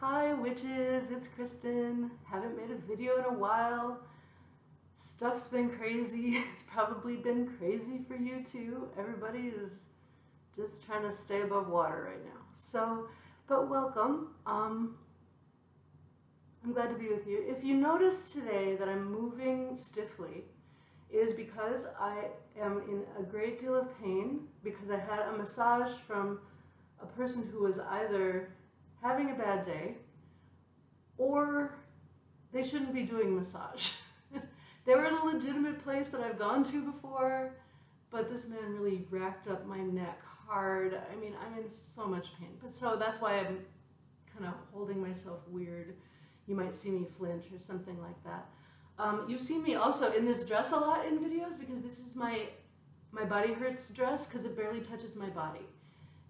Hi witches, it's Kristen. Haven't made a video in a while. Stuff's been crazy. It's probably been crazy for you too. Everybody is just trying to stay above water right now. So, but welcome. I'm glad to be with you. If you notice today that I'm moving stiffly, it is because I am in a great deal of pain because I had a massage from a person who was either having a bad day or they shouldn't be doing massage. They were in a legitimate place that I've gone to before, but this man really racked up my neck hard. I mean, I'm in so much pain. But so that's why I'm kind of holding myself weird. You might see me flinch or something like that. You've seen me also in this dress a lot in videos because this is my body hurts dress because it barely touches my body.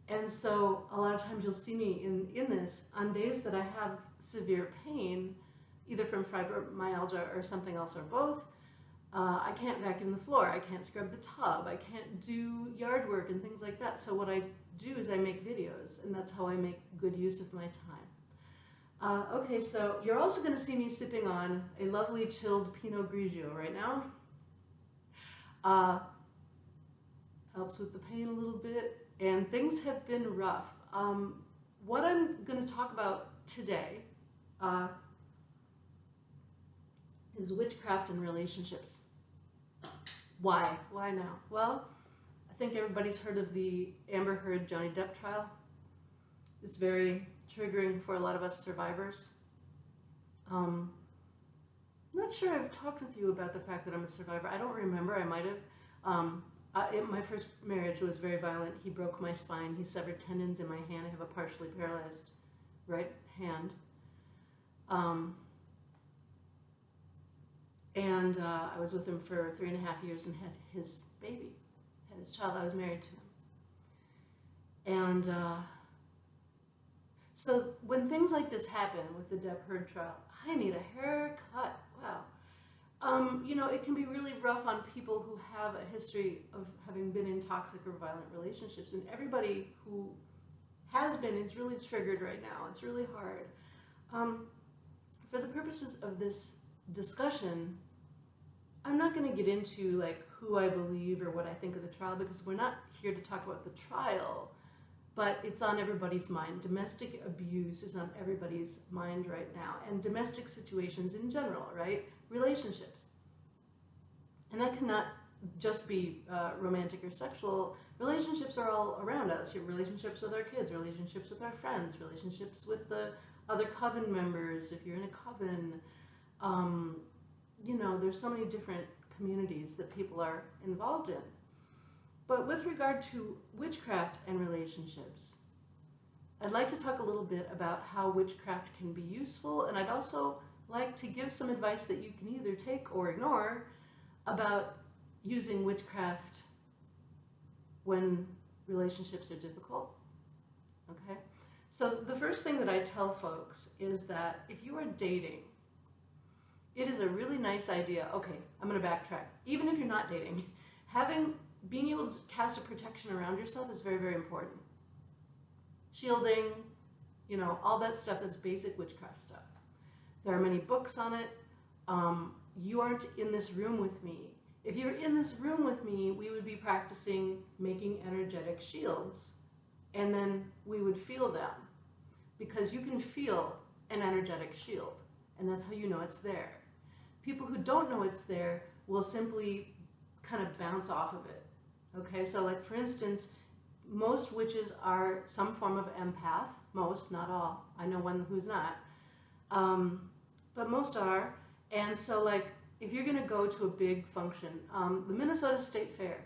And so a lot of times you'll see me in this on days that I have severe pain, either from fibromyalgia or something else or both. I can't vacuum the floor, I can't scrub the tub, I can't do yard work and things like that. So what I do is I make videos, and that's how I make good use of my time. Okay, so you're also going to see me sipping on a lovely chilled Pinot Grigio right now. Helps with the pain a little bit. And things have been rough. What I'm going to talk about today is witchcraft and relationships. Why? Why now? Well, I think everybody's heard of the Amber Heard Johnny Depp trial. It's very triggering for a lot of us survivors. I'm not sure I've talked with you about the fact that I'm a survivor. I don't remember. I might have. My first marriage was very violent. He broke my spine. He severed tendons in my hand. I have a partially paralyzed right hand. I was with him for 3.5 years and had his baby, had his child. I was married to him. And so when things like this happen with the Depp Heard trial, I need a haircut. Wow. You know, it can be really rough on people who have a history of having been in toxic or violent relationships. And everybody who has been is really triggered right now. It's really hard. For the purposes of this discussion, I'm not going to get into like who I believe or what I think of the trial because we're not here to talk about the trial, but it's on everybody's mind. Domestic abuse is on everybody's mind right now, and domestic situations in general, right? Relationships. And that cannot just be romantic or sexual. Relationships are all around us. Your relationships with our kids, relationships with our friends, relationships with the other coven members, if you're in a coven. You know, there's so many different communities that people are involved in. But with regard to witchcraft and relationships, I'd like to talk a little bit about how witchcraft can be useful, and I'd also like to give some advice that you can either take or ignore about using witchcraft when relationships are difficult. Okay? So the first thing that I tell folks is that if you are dating, it is a really nice idea. Okay, I'm going to backtrack. Even if you're not dating, being able to cast a protection around yourself is very, very important. Shielding, you know, all that stuff, that's basic witchcraft stuff. There are many books on it. You aren't in this room with me. If you're in this room with me, we would be practicing making energetic shields, and then we would feel them, because you can feel an energetic shield, and that's how you know it's there. People who don't know it's there will simply kind of bounce off of it. Okay, so like for instance, most witches are some form of empath. Most, not all. I know one who's not. But most are. And so like, if you're gonna go to a big function, the Minnesota State Fair,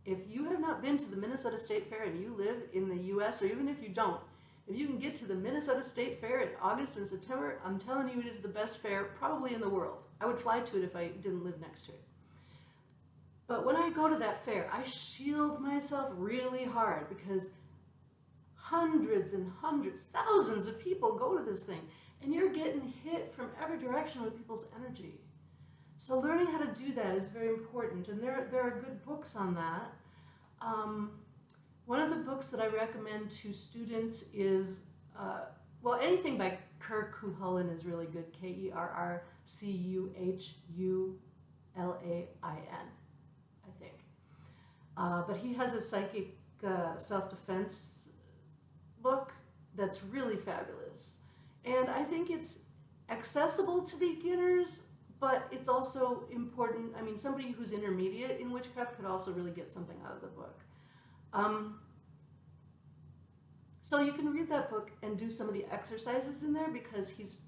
if you have not been to the Minnesota State Fair and you live in the US, or even if you don't, if you can get to the Minnesota State Fair in August and September, I'm telling you it is the best fair probably in the world. I would fly to it if I didn't live next to it. But when I go to that fair, I shield myself really hard because hundreds and hundreds, thousands of people go to this thing, and you're getting hit from every direction with people's energy. So learning how to do that is very important, and there are good books on that. One of the books that I recommend to students is, well, anything by Kerkuhulin is really good, Kerrcuhulain, I think. But he has a psychic self-defense book that's really fabulous. And I think it's accessible to beginners, but it's also important. I mean, somebody who's intermediate in witchcraft could also really get something out of the book. So you can read that book and do some of the exercises in there, because he's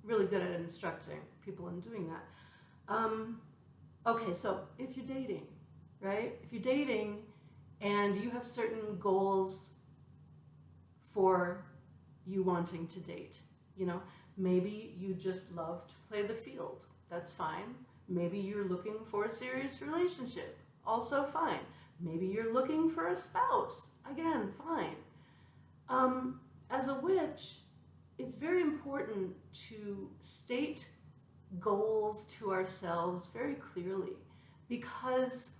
really good at instructing people in doing that. Okay, so if you're dating, right? If you're dating and you have certain goals for you wanting to date, you know, maybe you just love to play the field. That's fine. Maybe you're looking for a serious relationship. Also fine. Maybe you're looking for a spouse. Again, fine. As a witch, it's very important to state goals to ourselves very clearly, because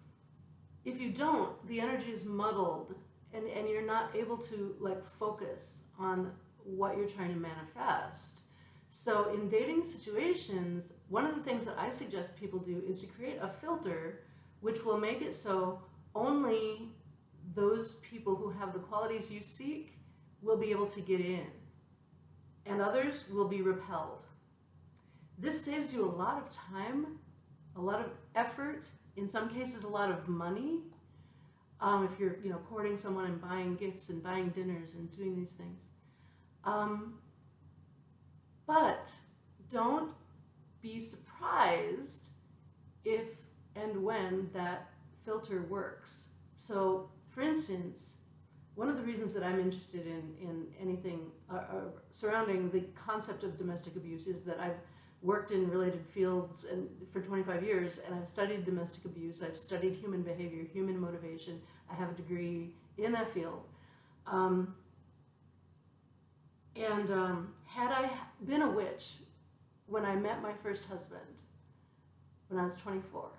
if you don't, the energy is muddled and you're not able to like focus on what you're trying to manifest. So in dating situations, one of the things that I suggest people do is to create a filter which will make it so only those people who have the qualities you seek will be able to get in, and others will be repelled. This saves you a lot of time, a lot of effort, in some cases a lot of money, if you're, you know, courting someone and buying gifts and buying dinners and doing these things. But don't be surprised if and when that filter works. So, for instance, one of the reasons that I'm interested in anything surrounding the concept of domestic abuse is that I've worked in related fields and for 25 years, and I've studied domestic abuse, I've studied human behavior, human motivation, I have a degree in that field. Had I been a witch when I met my first husband, when I was 24,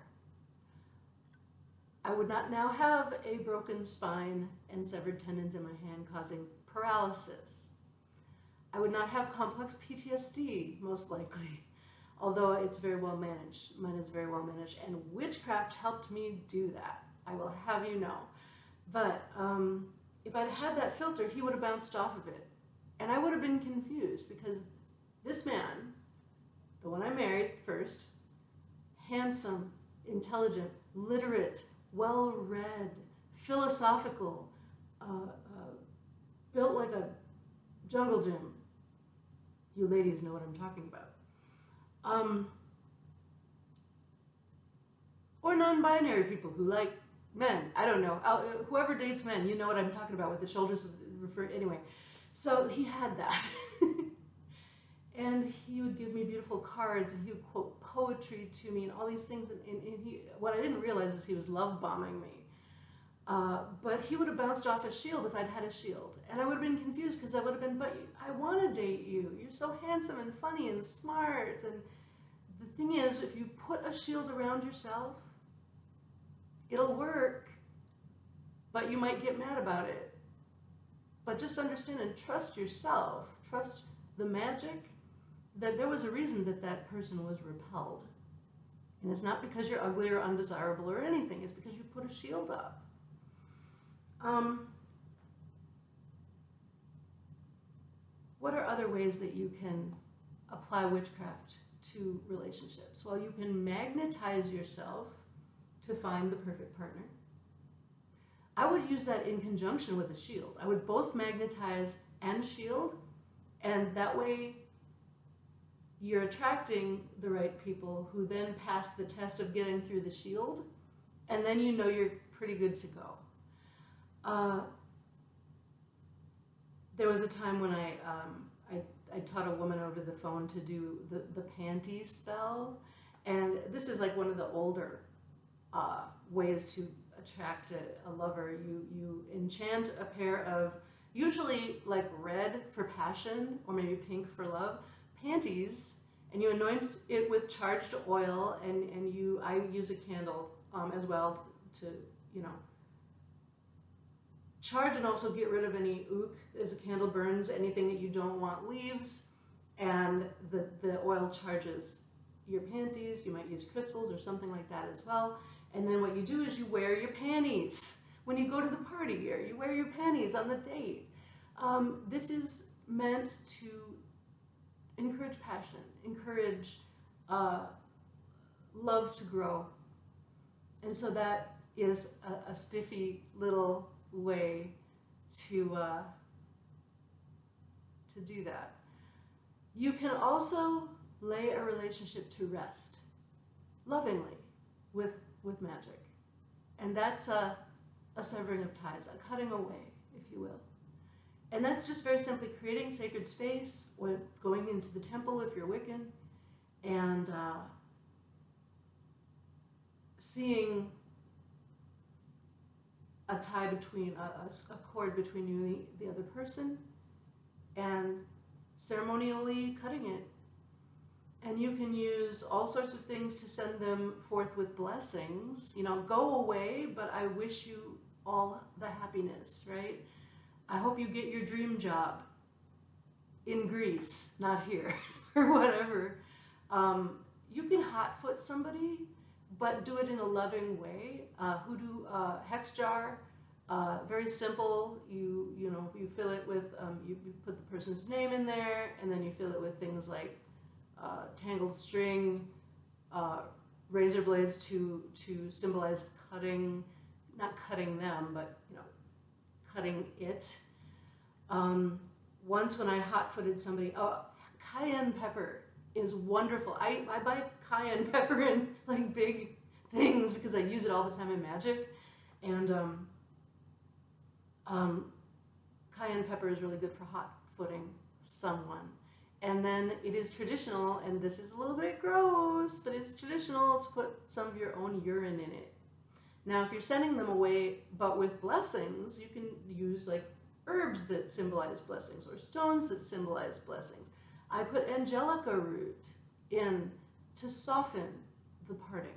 I would not now have a broken spine and severed tendons in my hand causing paralysis. I would not have complex PTSD, most likely, although it's very well managed. Mine is very well managed, and witchcraft helped me do that, I will have you know. But if I'd had that filter, he would have bounced off of it. And I would have been confused, because this man, the one I married first, handsome, intelligent, literate, well-read, philosophical, built like a jungle gym. You ladies know what I'm talking about. Or non-binary people who like men. I don't know. Whoever dates men, you know what I'm talking about with the shoulders anyway. So he had that. And he would give me beautiful cards, and he would quote poetry to me and all these things. And what I didn't realize is he was love bombing me. But he would have bounced off a shield if I'd had a shield. And I would have been confused, because I would have been, but I want to date you. You're so handsome and funny and smart. And the thing is, if you put a shield around yourself, it'll work, but you might get mad about it. But just understand and trust yourself, trust the magic, that there was a reason that that person was repelled. And it's not because you're ugly or undesirable or anything, it's because you put a shield up. What are other ways that you can apply witchcraft to relationships? Well, you can magnetize yourself to find the perfect partner. I would use that in conjunction with a shield. I would both magnetize and shield, and that way you're attracting the right people who then pass the test of getting through the shield, and then you know you're pretty good to go. There was a time when I taught a woman over the phone to do the panties spell, and this is like one of the older ways to attract a lover. You enchant a pair of, usually like red for passion or maybe pink for love, panties, and you anoint it with charged oil, and I use a candle as well to charge and also get rid of any ook as a candle burns, anything that you don't want leaves. and the oil charges your panties. You might use crystals or something like that as well. And then what you do is you wear your panties when you go to the party, or you wear your panties on the date. This is meant to encourage passion, encourage love to grow. And so that is a spiffy little way to do that. You can also lay a relationship to rest lovingly with magic. And that's a severing of ties, a cutting away, if you will. And that's just very simply creating sacred space, or going into the temple if you're Wiccan, and seeing a tie between, a cord between you and the other person, and ceremonially cutting it. And you can use all sorts of things to send them forth with blessings. You know, go away, but I wish you all the happiness, right? I hope you get your dream job in Greece, not here, or whatever. You can hotfoot somebody, but do it in a loving way. Hoodoo hex jar, very simple. You fill it with, you put the person's name in there, and then you fill it with things like tangled string, razor blades to symbolize cutting, not cutting them, but cutting it. Once when I hot-footed somebody, cayenne pepper is wonderful. I buy cayenne pepper in like big things because I use it all the time in magic, and cayenne pepper is really good for hot-footing someone. And then it is traditional, and this is a little bit gross, but it's traditional to put some of your own urine in it. Now, if you're sending them away, but with blessings, you can use like herbs that symbolize blessings, or stones that symbolize blessings. I put angelica root in to soften the parting.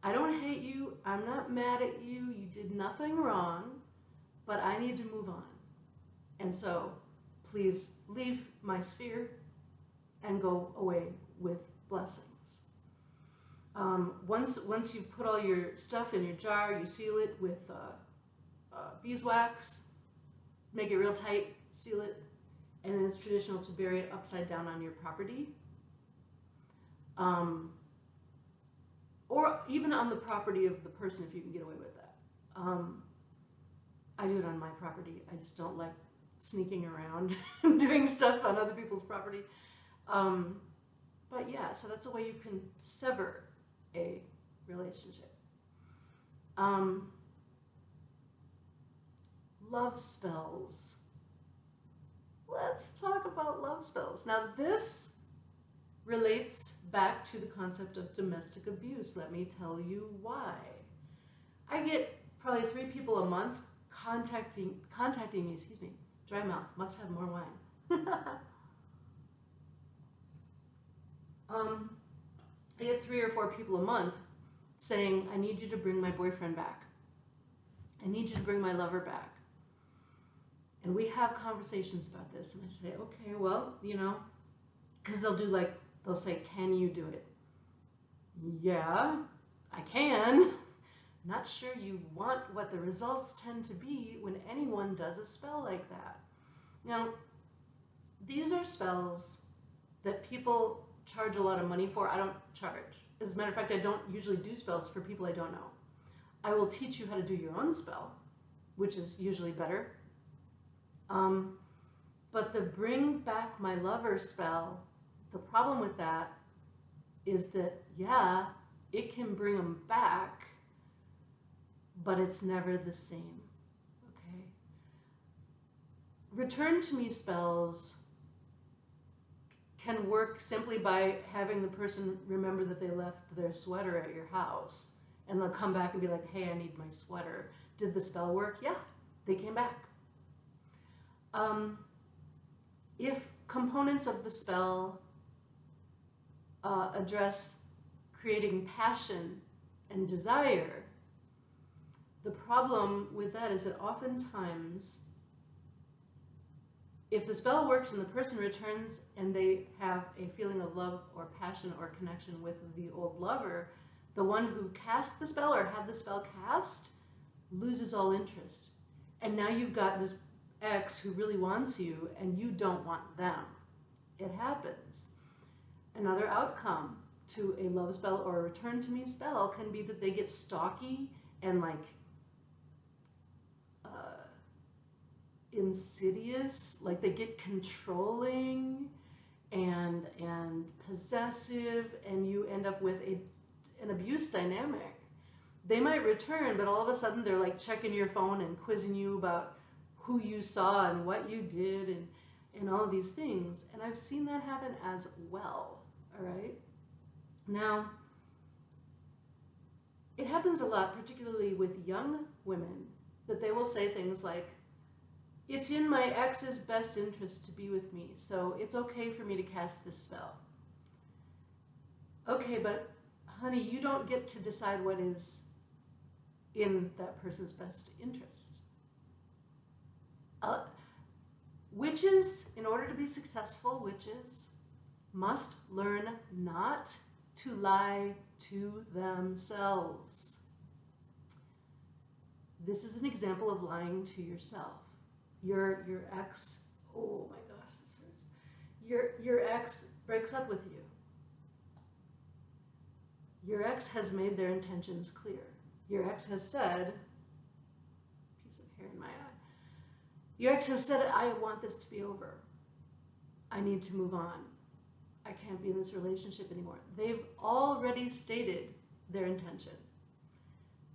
I don't hate you, I'm not mad at you, you did nothing wrong, but I need to move on. And so please leave my sphere and go away with blessings. Once you've put all your stuff in your jar, you seal it with beeswax, make it real tight, seal it, and then it's traditional to bury it upside down on your property. Or even on the property of the person if you can get away with that. I do it on my property. I just don't like sneaking around doing stuff on other people's property. But yeah, so that's a way you can sever a relationship. Love spells. Let's talk about love spells. Now this relates back to the concept of domestic abuse. Let me tell you why. I get probably 3 people a month contacting me, dry mouth, must have more wine. I get 3 or 4 people a month saying, I need you to bring my boyfriend back. I need you to bring my lover back. And we have conversations about this, and I say, okay, well, because they'll say, can you do it? Yeah, I can. Not sure you want what the results tend to be when anyone does a spell like that. Now, these are spells that people charge a lot of money for. I don't charge. As a matter of fact, I don't usually do spells for people I don't know. I will teach you how to do your own spell, which is usually better. But the bring back my lover spell, the problem with that is that, yeah, it can bring them back, but it's never the same, okay? Return to me spells can work simply by having the person remember that they left their sweater at your house, and they'll come back and be like, hey, I need my sweater. Did the spell work? Yeah, they came back. If components of the spell address creating passion and desire, the problem with that is that oftentimes If the spell works and the person returns and they have a feeling of love or passion or connection with the old lover, the one who cast the spell or had the spell cast loses all interest. And now you've got this ex who really wants you and you don't want them. It happens. Another outcome to a love spell or a return to me spell can be that they get stalky and like insidious, like they get controlling and possessive, and you end up with an abuse dynamic. They might return, but all of a sudden they're like checking your phone and quizzing you about who you saw and what you did and all of these things. And I've seen that happen as well, all right? Now, it happens a lot, particularly with young women, that they will say things like, it's in my ex's best interest to be with me, so it's okay for me to cast this spell. Okay, but honey, you don't get to decide what is in that person's best interest. Witches, in order to be successful witches, must learn not to lie to themselves. This is an example of lying to yourself. Your ex, oh my gosh, this hurts. Your ex breaks up with you. Your ex has made their intentions clear. Your ex has said, piece of hair in my eye. Your ex has said, I want this to be over. I need to move on. I can't be in this relationship anymore. They've already stated their intention.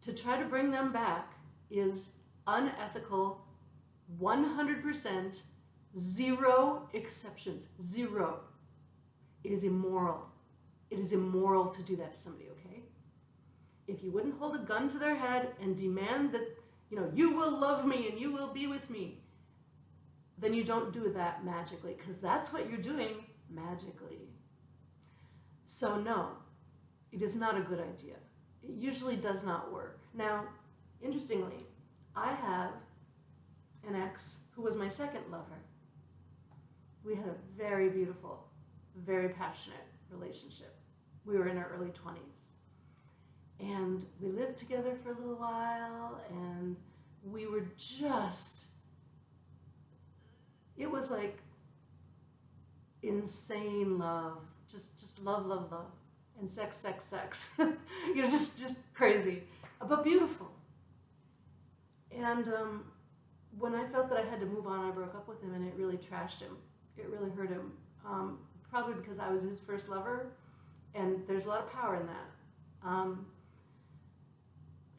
To try to bring them back is unethical, 100%, zero exceptions, zero. It is immoral. It is immoral to do that to somebody, okay? If you wouldn't hold a gun to their head and demand that, you will love me and you will be with me, then you don't do that magically, because that's what you're doing magically. So no, it is not a good idea. It usually does not work. Now, interestingly, I have an ex who was my second lover. We had a very beautiful, very passionate relationship. We were in our early 20s. And we lived together for a little while, and we were just, it was like insane love. Just love, love, love. And sex, sex, sex. Just crazy, but beautiful. And when I felt that I had to move on, I broke up with him, and it really trashed him. It really hurt him. Probably because I was his first lover, and there's a lot of power in that.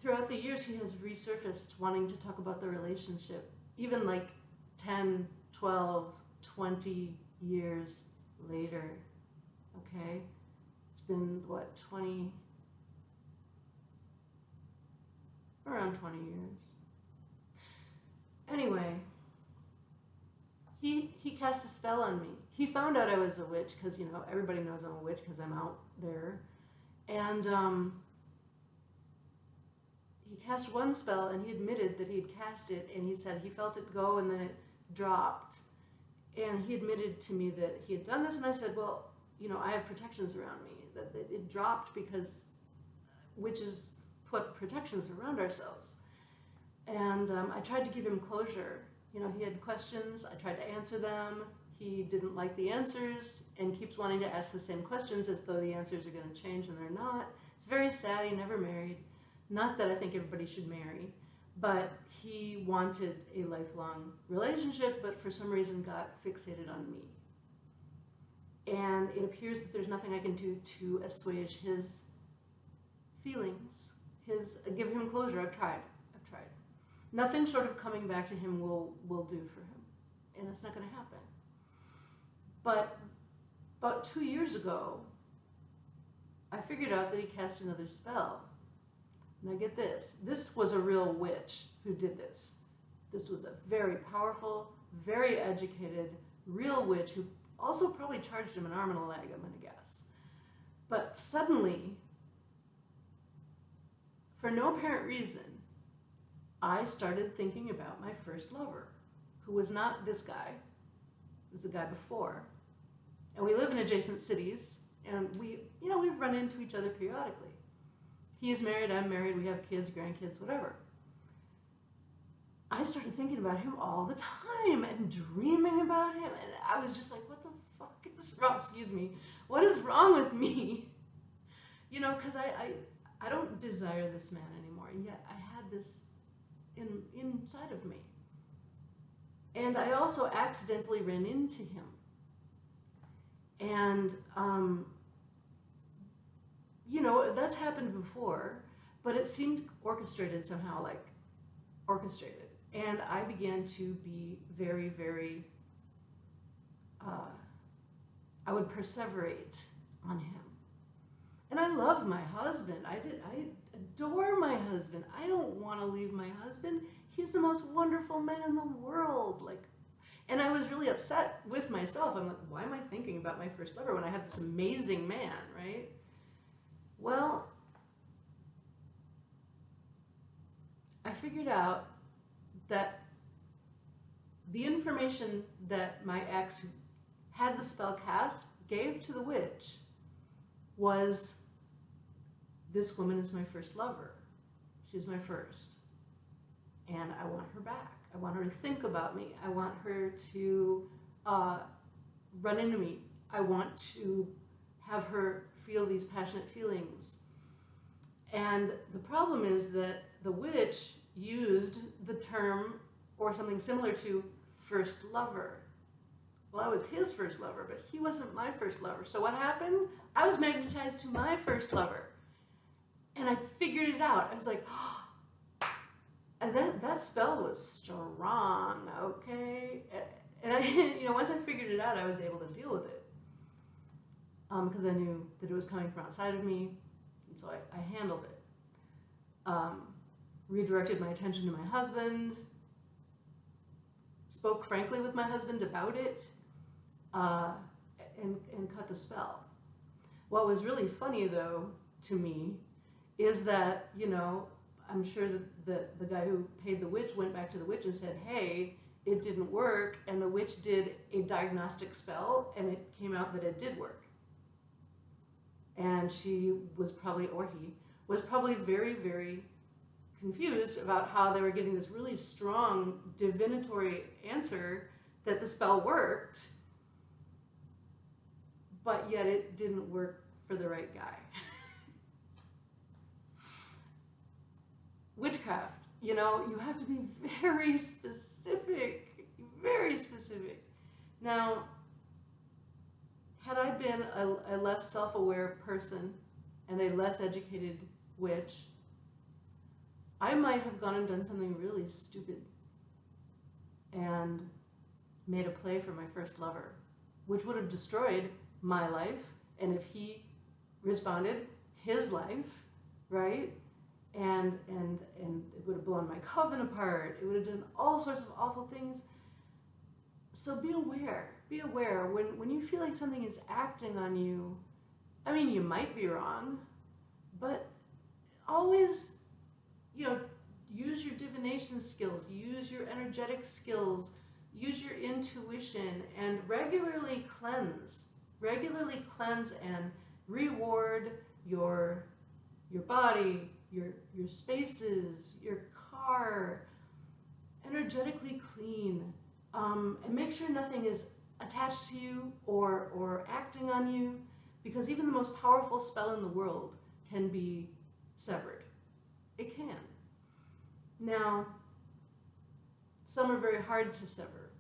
Throughout the years, he has resurfaced wanting to talk about the relationship, even like 10, 12, 20 years later, okay? It's been, around 20 years. Anyway, he cast a spell on me. He found out I was a witch, because, everybody knows I'm a witch because I'm out there. And he cast one spell, and he admitted that he had cast it, and he said he felt it go, and then it dropped. And he admitted to me that he had done this, and I said, well, I have protections around me. That it dropped because witches put protections around ourselves. And I tried to give him closure. He had questions. I tried to answer them. He didn't like the answers and keeps wanting to ask the same questions as though the answers are going to change, and they're not. It's very sad. He never married. Not that I think everybody should marry, but he wanted a lifelong relationship, but for some reason got fixated on me. And it appears that there's nothing I can do to assuage his feelings, give him closure. I've tried. Nothing short of coming back to him will do for him, and that's not going to happen. But about 2 years ago, I figured out that he cast another spell. Now get this. This was a real witch who did this. This was a very powerful, very educated, real witch who also probably charged him an arm and a leg, I'm going to guess. But suddenly, for no apparent reason, I started thinking about my first lover, who was not this guy, was the guy before. And we live in adjacent cities, and we run into each other periodically. He is married, I'm married, we have kids, grandkids, whatever. I started thinking about him all the time and dreaming about him, and I was just like, what the fuck is wrong? Excuse me. What is wrong with me? You know, because I don't desire this man anymore, and yet I had this inside of me. And I also accidentally ran into him. And, that's happened before, but it seemed orchestrated somehow, orchestrated. And I began to be very, very, I would perseverate on him. And I love my husband. I adore my husband. I don't want to leave my husband. He's the most wonderful man in the world. And I was really upset with myself. I'm like, why am I thinking about my first lover when I have this amazing man, right? Well, I figured out that the information that my ex, who had the spell cast, gave to the witch was, this woman is my first lover. She's my first. And I want her back. I want her to think about me. I want her to run into me. I want to have her feel these passionate feelings. And the problem is that the witch used the term, or something similar to, first lover. Well, I was his first lover, but he wasn't my first lover. So what happened? I was magnetized to my first lover. And I figured it out. I was like, oh, and that spell was strong, okay? And I, once I figured it out, I was able to deal with it. Because I knew that it was coming from outside of me, and so I handled it. Redirected my attention to my husband, spoke frankly with my husband about it, and cut the spell. What was really funny, though, to me, is that, I'm sure that the guy who paid the witch went back to the witch and said, hey, it didn't work, and the witch did a diagnostic spell, and it came out that it did work. And she was probably, or he, was probably very, very confused about how they were getting this really strong divinatory answer that the spell worked, but yet it didn't work for the right guy. Witchcraft, you have to be very specific, very specific. Now, had I been a less self-aware person and a less educated witch, I might have gone and done something really stupid and made a play for my first lover, which would have destroyed my life, and if he responded, his life, right? And it would have blown my coven apart. It would have done all sorts of awful things. So be aware. Be aware when you feel like something is acting on you. I mean, you might be wrong, but always, use your divination skills, use your energetic skills, use your intuition, and regularly cleanse and reward your body, your spaces, your car, energetically clean, and make sure nothing is attached to you or acting on you, because even the most powerful spell in the world can be severed. It can. Now, some are very hard to sever.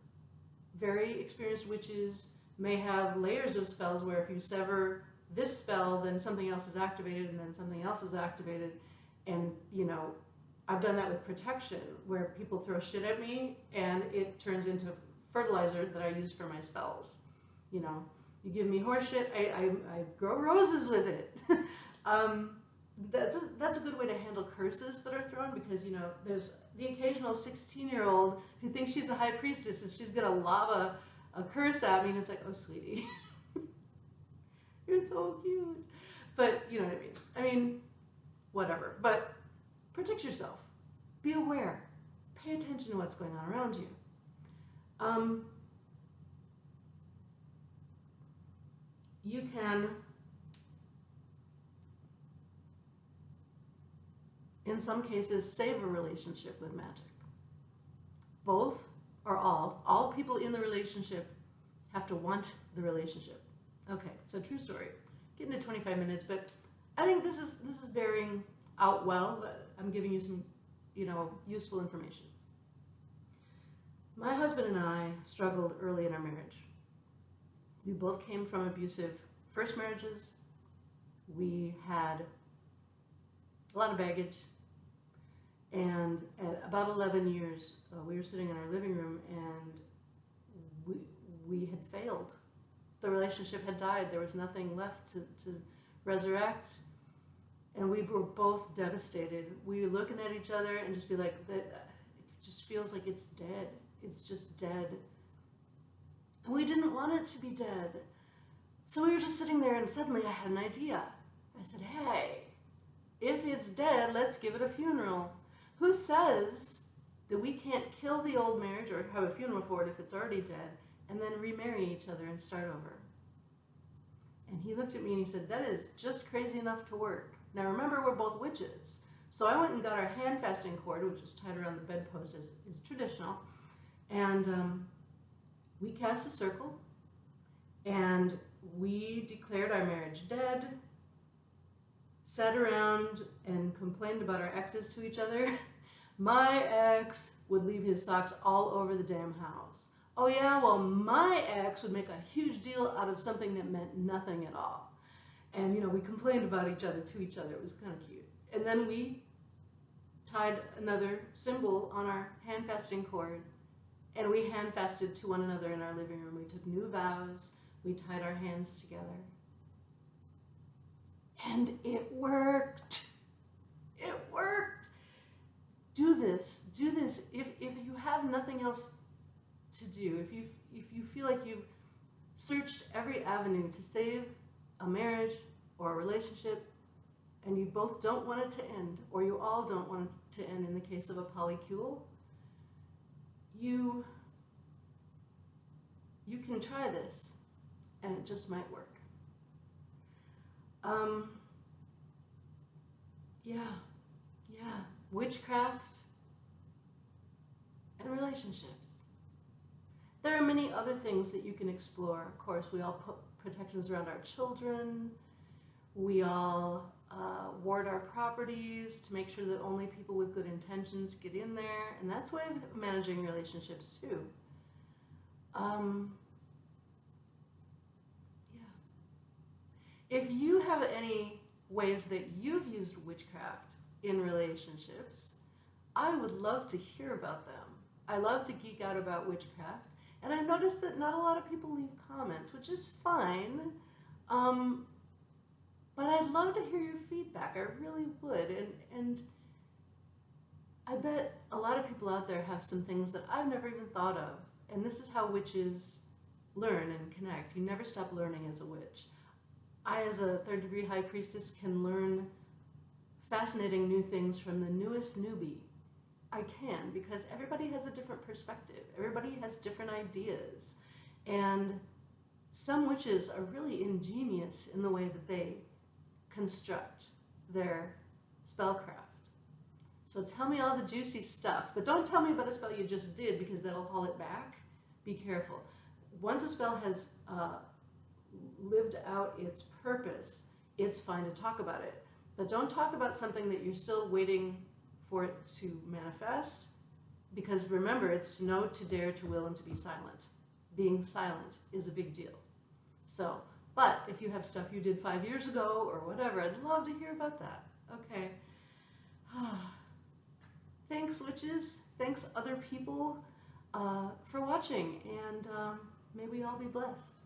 Very experienced witches may have layers of spells where if you sever this spell, then something else is activated, and then something else is activated. And, I've done that with protection, where people throw shit at me, and it turns into fertilizer that I use for my spells. You give me horse shit, I grow roses with it. That's a good way to handle curses that are thrown, because, there's the occasional 16-year-old who thinks she's a high priestess, and she's going to lob a curse at me, and it's like, oh, sweetie. You're so cute. But, you know what I mean? Whatever. But protect yourself. Be aware. Pay attention to what's going on around you. you can, in some cases, save a relationship with magic. Both or all people in the relationship have to want the relationship. Okay, so true story. Getting to 25 minutes, but I think this is bearing out well. But I'm giving you some, useful information. My husband and I struggled early in our marriage. We both came from abusive first marriages. We had a lot of baggage. And at about 11 years, we were sitting in our living room and we had failed. The relationship had died. There was nothing left to resurrect. And we were both devastated. We were looking at each other and just be like, it just feels like it's dead. It's just dead. And we didn't want it to be dead. So we were just sitting there and suddenly I had an idea. I said, hey, if it's dead, let's give it a funeral. Who says that we can't kill the old marriage or have a funeral for it if it's already dead and then remarry each other and start over? And he looked at me and he said, that is just crazy enough to work. Now remember, we're both witches. So I went and got our hand fasting cord, which is tied around the bedpost as is traditional. And we cast a circle and we declared our marriage dead, sat around and complained about our exes to each other. My ex would leave his socks all over the damn house. Oh yeah, well my ex would make a huge deal out of something that meant nothing at all. And we complained about each other to each other. It was kind of cute. And then we tied another symbol on our hand fasting cord and we hand fasted to one another in our living room. We took new vows. We tied our hands together. And it worked. It worked. Do this. If you have nothing else to do, if you feel like you've searched every avenue to save a marriage or a relationship, and you both don't want it to end, or you all don't want it to end in the case of a polycule, you can try this, and it just might work. Yeah, witchcraft and relationships. There are many other things that you can explore. Of course, we all put protections around our children. We all ward our properties to make sure that only people with good intentions get in there. And that's a way of managing relationships too. If you have any ways that you've used witchcraft in relationships, I would love to hear about them. I love to geek out about witchcraft, and I've noticed that not a lot of people leave comments, which is fine, but I'd love to hear your feedback. I really would, and I bet a lot of people out there have some things that I've never even thought of, and this is how witches learn and connect. You never stop learning as a witch. I, as a third-degree high priestess, can learn fascinating new things from the newest newbie. I can, because everybody has a different perspective. Everybody has different ideas. And some witches are really ingenious in the way that they construct their spellcraft. So tell me all the juicy stuff, but don't tell me about a spell you just did, because that'll haul it back. Be careful. Once a spell has lived out its purpose, it's fine to talk about it. But don't talk about something that you're still waiting for it to manifest, because remember, it's to know, to dare, to will, and to be silent. Being silent is a big deal. So, but if you have stuff you did 5 years ago or whatever, I'd love to hear about that. Okay. Thanks, witches. Thanks, other people, for watching, and may we all be blessed.